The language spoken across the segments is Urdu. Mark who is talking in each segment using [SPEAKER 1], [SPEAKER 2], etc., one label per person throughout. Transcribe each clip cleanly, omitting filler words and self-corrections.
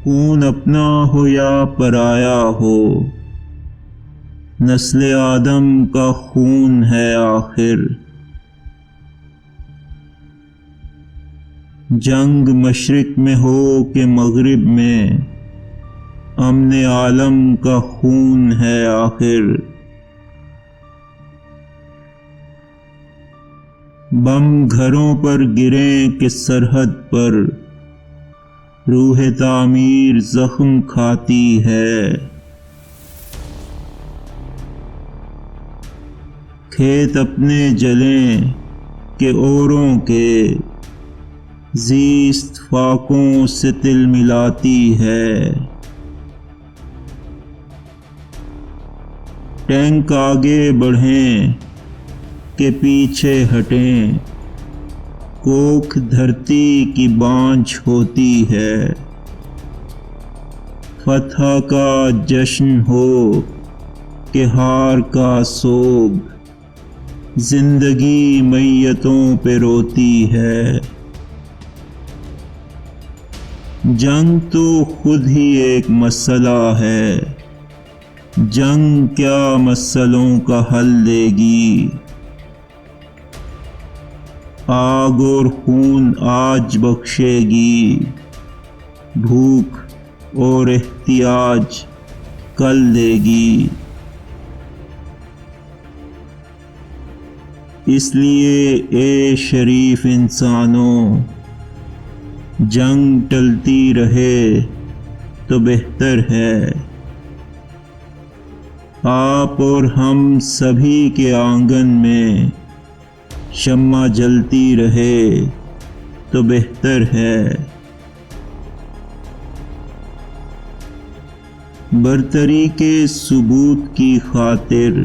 [SPEAKER 1] خون اپنا ہو یا پرایا ہو، نسل آدم کا خون ہے آخر۔ جنگ مشرق میں ہو کہ مغرب میں، امن عالم کا خون ہے آخر۔ بم گھروں پر گریں کہ سرحد پر، روح تعمیر زخم کھاتی ہے۔ کھیت اپنے جلیں کہ اوروں کے، زیست فاقوں سے تل ملاتی ہے۔ ٹینک آگے بڑھیں کہ پیچھے ہٹیں، کوکھ دھرتی کی بانجھ ہوتی ہے۔ فتح کا جشن ہو کہ ہار کا سوگ، زندگی میتوں پہ روتی ہے۔ جنگ تو خود ہی ایک مسئلہ ہے، جنگ کیا مسئلوں کا حل دے گی۔ آگ اور خون آج بخشے گی، بھوک اور احتیاج کل دے گی۔ اس لیے اے شریف انسانوں، جنگ ٹلتی رہے تو بہتر ہے۔ آپ اور ہم سبھی کے آنگن میں شمع جلتی رہے تو بہتر ہے۔ برتری کے ثبوت کی خاطر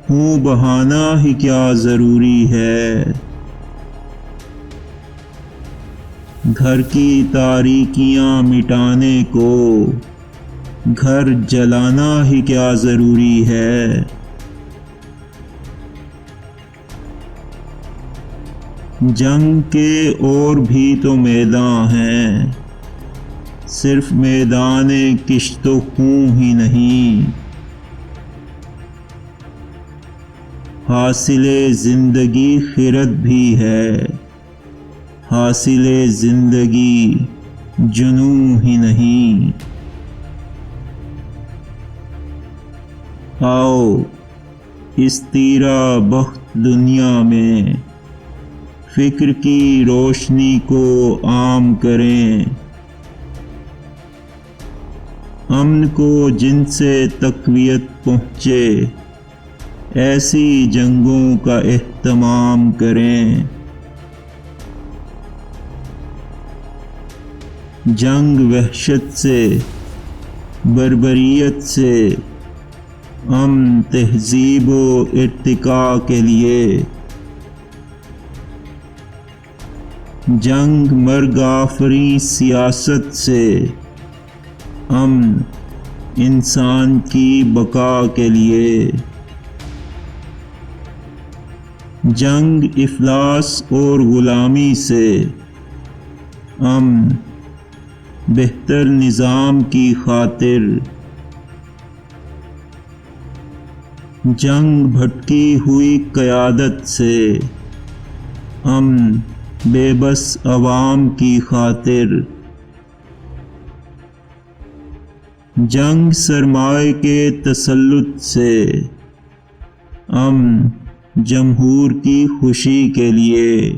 [SPEAKER 1] خون بہانا ہی کیا ضروری ہے۔ گھر کی تاریکیاں مٹانے کو گھر جلانا ہی کیا ضروری ہے۔ جنگ کے اور بھی تو میدان ہیں، صرف میدان کشت و خون ہی نہیں۔ حاصل زندگی خیرت بھی ہے، حاصل زندگی جنون ہی نہیں۔ آؤ اس تیرا بخت دنیا میں فکر کی روشنی کو عام کریں۔ امن کو جن سے تقویت پہنچے، ایسی جنگوں کا اہتمام کریں۔ جنگ وحشت سے، بربریت سے، امن تہذیب و ارتقاء کے لیے۔ جنگ مرگ آفریں سیاست سے، امن انسان کی بقا کے لیے۔ جنگ افلاس اور غلامی سے، امن بہتر نظام کی خاطر۔ جنگ بھٹکی ہوئی قیادت سے، امن بے بس عوام کی خاطر۔ جنگ سرمائے کے تسلط سے، امن جمہور کی خوشی کے لیے۔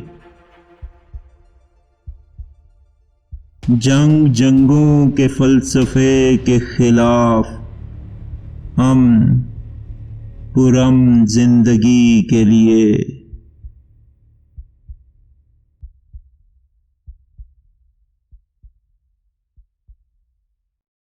[SPEAKER 1] جنگ جنگوں کے فلسفے کے خلاف، امن پرامن زندگی کے لیے۔